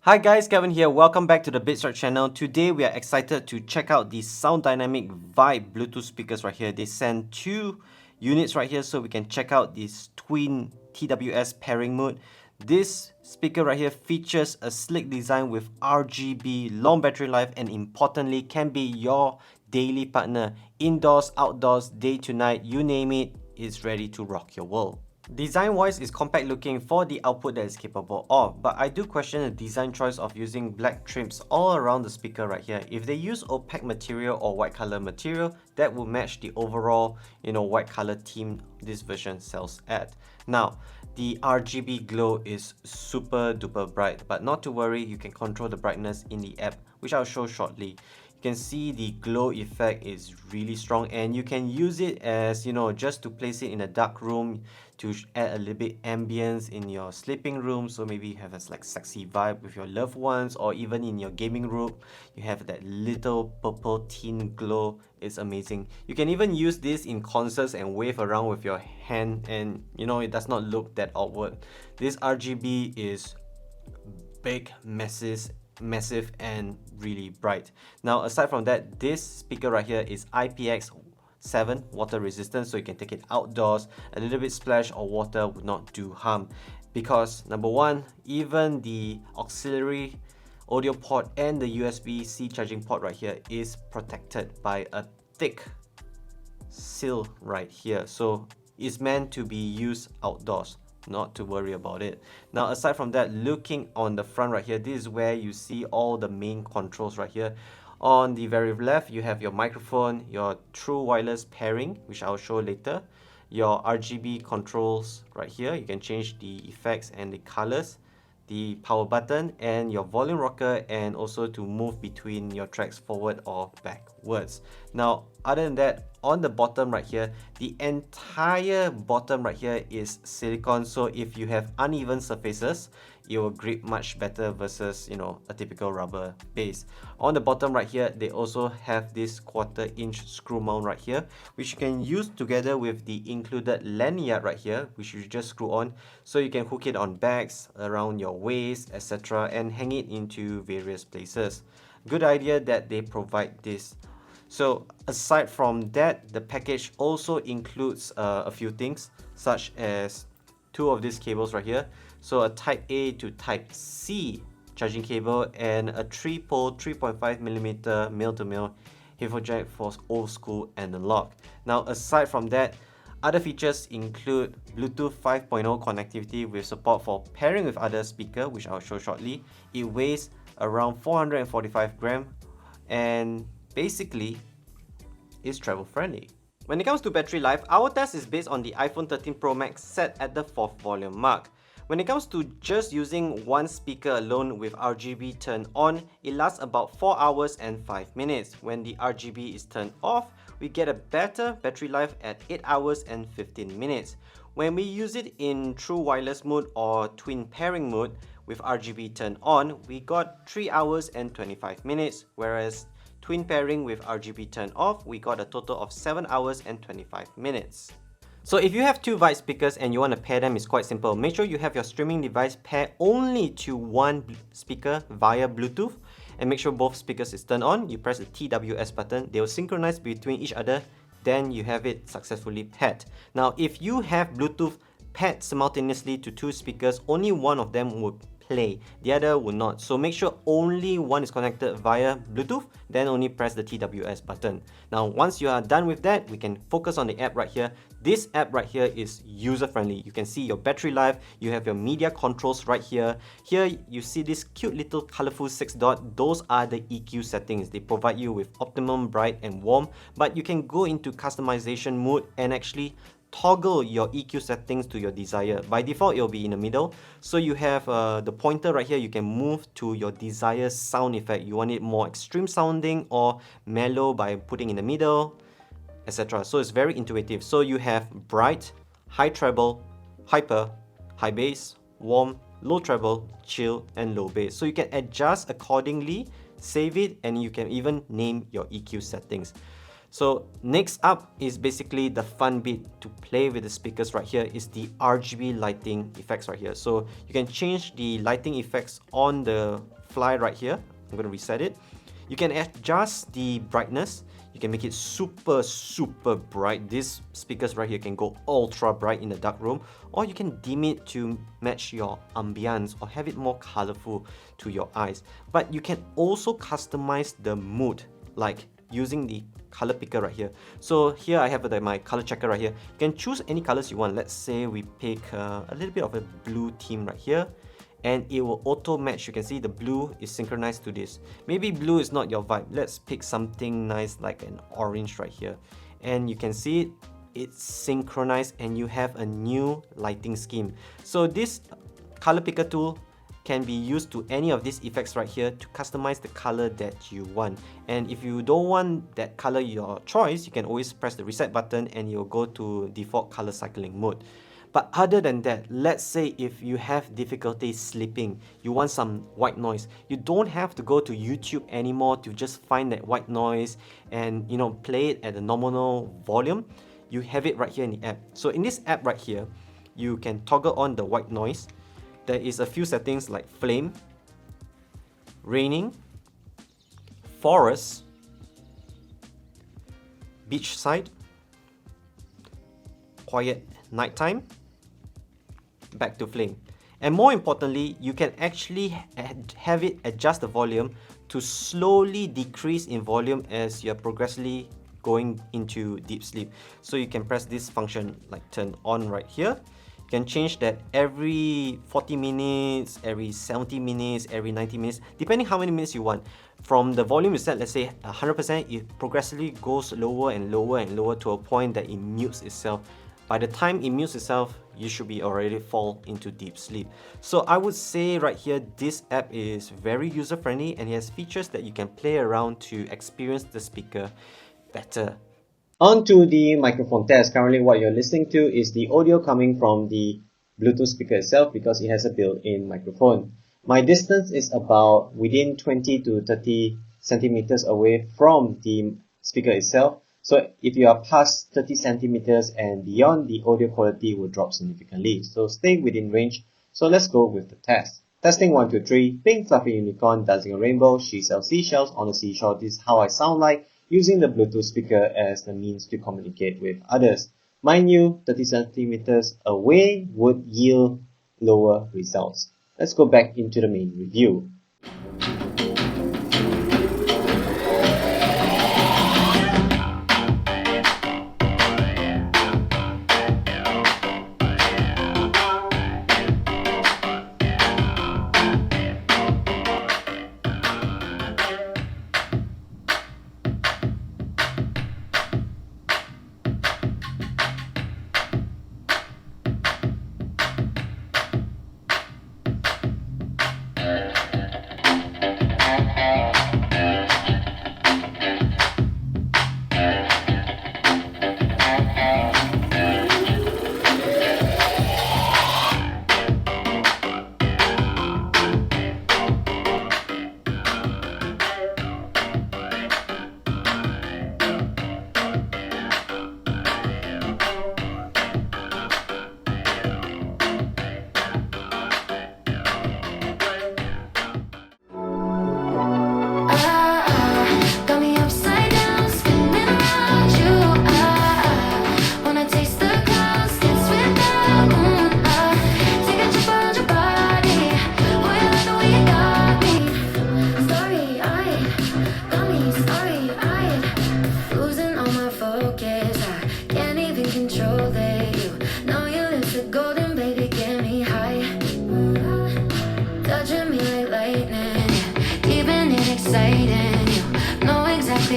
Hi guys, Kevin here. Welcome back to the TheBitsTribe channel. Today we are excited to check out the Soundynamic Vibe Bluetooth speakers right here. They send two units right here so we can check out this twin TWS pairing mode. This speaker right here features a sleek design with RGB, long battery life, and importantly can be your daily partner. Indoors, outdoors, day to night, you name it, it's ready to rock your world. Design-wise, it's compact looking for the output that it's capable of, but I do question the design choice of using black trims all around the speaker right here. If they use opaque material or white color material, that will match the overall, white color theme this version sells at. Now, the RGB glow is super duper bright, but not to worry, you can control the brightness in the app, which I'll show shortly. You can see the glow effect is really strong, and you can use it as just to place it in a dark room to add a little bit ambience in your sleeping room. So maybe you have a sexy vibe with your loved ones, or even in your gaming room you have that little purple teen glow. It's amazing. You can even use this in concerts and wave around with your hand, and it does not look that awkward. This RGB is big, massive and really bright. Now aside from that, this speaker right here is IPX7 water resistant, so you can take it outdoors. A little bit splash or water would not do harm, because number one, even the auxiliary audio port and the USB-C charging port right here is protected by a thick seal right here, so it's meant to be used outdoors. Not to worry about it. Now aside from that, looking on the front right here, this is where you see all the main controls right here. On the very left, you have your microphone, your true wireless pairing, which I'll show later, your RGB controls right here. You can change the effects and the colors, the power button, and your volume rocker, and also to move between your tracks forward or backwards. Now other than that, on the bottom right here, the entire bottom right here is silicone, so if you have uneven surfaces, it will grip much better versus a typical rubber base. On the bottom right here, they also have this 1/4 inch screw mount right here, which you can use together with the included lanyard right here, which you just screw on, so you can hook it on bags, around your waist, etc., and hang it into various places. Good idea that they provide this. So aside from that, the package also includes a few things, such as two of these cables right here. So a type A to type C charging cable, and a 3-pole 3.5mm male-to-male headphone jack for old school analog. Now aside from that, other features include Bluetooth 5.0 connectivity with support for pairing with other speaker, which I'll show shortly. It weighs around 445 grams, and basically is travel friendly. When it comes to battery life, our test is based on the iPhone 13 Pro Max set at the 4th volume mark. When it comes to just using one speaker alone with RGB turned on, it lasts about 4 hours and 5 minutes. When the RGB is turned off, we get a better battery life at 8 hours and 15 minutes. When we use it in true wireless mode or twin pairing mode with RGB turned on, we got 3 hours and 25 minutes, whereas twin pairing with RGB turned off, we got a total of 7 hours and 25 minutes. So if you have two Vibe speakers and you want to pair them, it's quite simple. Make sure you have your streaming device pair only to one speaker via Bluetooth, and make sure both speakers is turned on. You press the TWS button, they will synchronize between each other, then you have it successfully paired. Now if you have Bluetooth paired simultaneously to two speakers, only one of them would play, the other will not. So make sure only one is connected via Bluetooth, then only press the TWS button. Now once you are done with that, we can focus on the app right here. This app right here is user friendly. You can see your battery life, you have your media controls right here. Here you see this cute little colorful 6 dot, those are the EQ settings. They provide you with optimum, bright and warm, but you can go into customization mode and actually toggle your EQ settings to your desire. By default, it will be in the middle. So you have the pointer right here. You can move to your desired sound effect. You want it more extreme sounding or mellow by putting in the middle, etc. So it's very intuitive. So you have bright, high treble, hyper, high bass, warm, low treble, chill, and low bass. So you can adjust accordingly, save it, and you can even name your EQ settings. So next up is basically the fun bit to play with the speakers right here is the RGB lighting effects right here. So you can change the lighting effects on the fly right here. I'm going to reset it. You can adjust the brightness. You can make it super bright. These speakers right here can go ultra bright in the dark room, or you can dim it to match your ambience or have it more colorful to your eyes. But you can also customize the mood, like using the color picker right here. So here I have my color checker right here. You can choose any colors you want. Let's say we pick a little bit of a blue theme right here, and it will auto match. You can see the blue is synchronized to this. Maybe blue is not your vibe. Let's pick something nice like an orange right here, and you can see it's synchronized and you have a new lighting scheme. So this color picker tool can be used to any of these effects right here to customize the color that you want. And if you don't want that color your choice, you can always press the reset button and you'll go to default color cycling mode. But other than that, let's say if you have difficulty sleeping, you want some white noise, you don't have to go to YouTube anymore to just find that white noise and play it at the nominal volume. You have it right here in the app. So in this app right here, you can toggle on the white noise. There is a few settings like flame, raining, forest, beachside, quiet nighttime, back to flame. And more importantly, you can actually have it adjust the volume to slowly decrease in volume as you're progressively going into deep sleep. So you can press this function like turn on right here. You can change that every 40 minutes, every 70 minutes, every 90 minutes, depending how many minutes you want. From the volume you set, let's say 100%, it progressively goes lower and lower and lower to a point that it mutes itself. By the time it mutes itself, you should be already fall into deep sleep. So I would say right here, this app is very user-friendly and it has features that you can play around to experience the speaker better. On to the microphone test. Currently what you're listening to is the audio coming from the Bluetooth speaker itself because it has a built-in microphone. My distance is about within 20 to 30 centimeters away from the speaker itself. So if you are past 30 centimeters and beyond, the audio quality will drop significantly. So stay within range. So let's go with the test. Testing 1, 2, 3. Pink fluffy unicorn dancing a rainbow. She sells seashells on the seashore. This is how I sound like using the Bluetooth speaker as the means to communicate with others. Mind you, 30 centimeters away would yield lower results. Let's go back into the main review.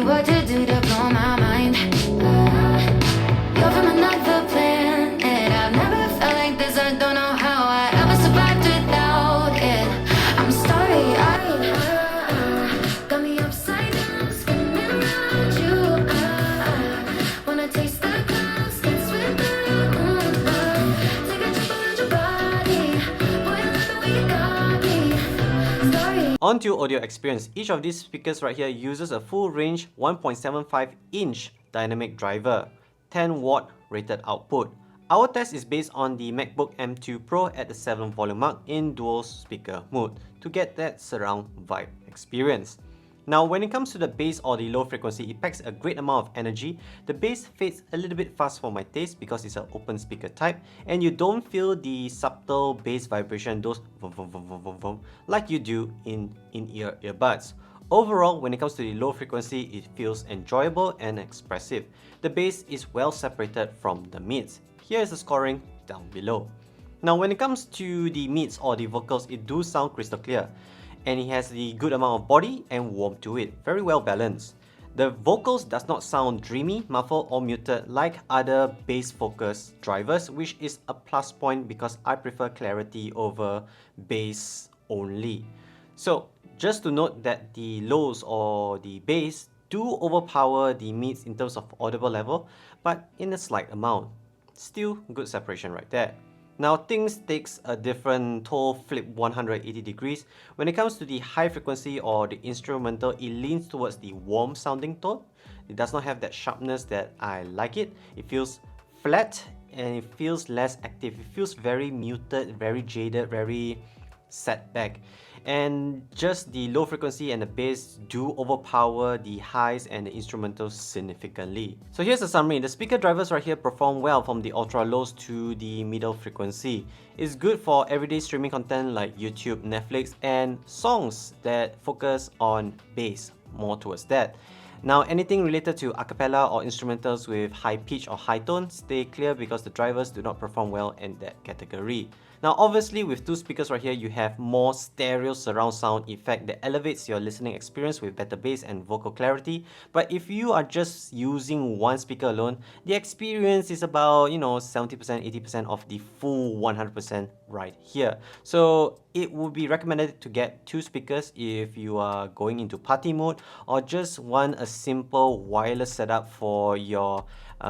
What to do to blow my mind. You're from another planet. I've never felt like this. I don't know how I ever survived without it. I'm starry-eyed. Got me upside down, spinning around you. Wanna taste the clouds, dance with the moon. Take a trip around your body. Boy, I love the way you got me. Starry. On to audio experience. Each of these speakers right here uses a full range 1.75 inch dynamic driver, 10 watt rated output. Our test is based on the MacBook M2 Pro at the 7 volume mark in dual speaker mode to get that surround vibe experience. Now when it comes to the bass or the low frequency, it packs a great amount of energy. The bass fades a little bit fast for my taste because it's an open speaker type, and you don't feel the subtle bass vibration, those vom, vom, vom, vom, vom, vom, like you do in in-ear earbuds. Overall, when it comes to the low frequency, it feels enjoyable and expressive. The bass is well separated from the mids. Here is the scoring down below. Now when it comes to the mids or the vocals, it do sound crystal clear, and it has the good amount of body and warmth to it, very well balanced. The vocals does not sound dreamy, muffled or muted like other bass focused drivers, which is a plus point because I prefer clarity over bass only. So just to note that the lows or the bass do overpower the mids in terms of audible level, but in a slight amount. Still good separation right there. Now things takes a different toll flip 180 degrees. When it comes to the high frequency or the instrumental, it leans towards the warm sounding tone. It does not have that sharpness that I like it. It feels flat and it feels less active. It feels very muted, very jaded, very set back. And just the low frequency and the bass do overpower the highs and the instrumentals significantly. So here's a summary. The speaker drivers right here perform well from the ultra lows to the middle frequency. It's good for everyday streaming content like YouTube, Netflix, and songs that focus on bass, more towards that. Now anything related to acapella or instrumentals with high pitch or high tone, stay clear because the drivers do not perform well in that category. Now obviously with two speakers right here, you have more stereo surround sound effect that elevates your listening experience with better bass and vocal clarity. But if you are just using one speaker alone, the experience is about 70%, 80% of the full 100% right here. So it would be recommended to get two speakers if you are going into party mode or just want a simple wireless setup for your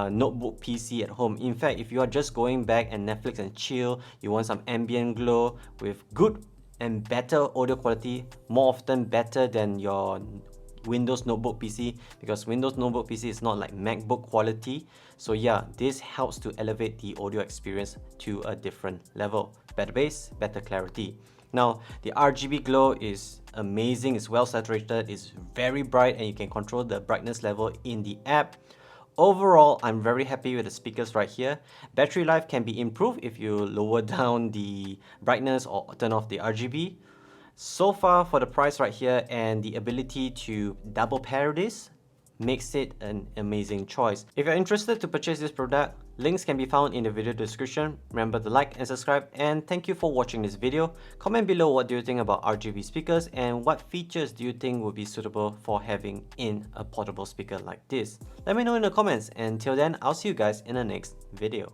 notebook PC at home. In fact, if you are just going back and Netflix and chill, you want some ambient glow with good and better audio quality, more often better than your Windows notebook PC, because Windows notebook PC is not like MacBook quality. So yeah, this helps to elevate the audio experience to a different level. Better bass, better clarity. Now, the RGB glow is amazing, it's well saturated, it's very bright, and you can control the brightness level in the app. Overall, I'm very happy with the speakers right here. Battery life can be improved if you lower down the brightness or turn off the RGB. So far for the price right here and the ability to double pair this makes it an amazing choice. If you're interested to purchase this product, links can be found in the video description. Remember to like and subscribe, and thank you for watching this video. Comment below what do you think about RGB speakers and what features do you think would be suitable for having in a portable speaker like this. Let me know in the comments, and till then I'll see you guys in the next video.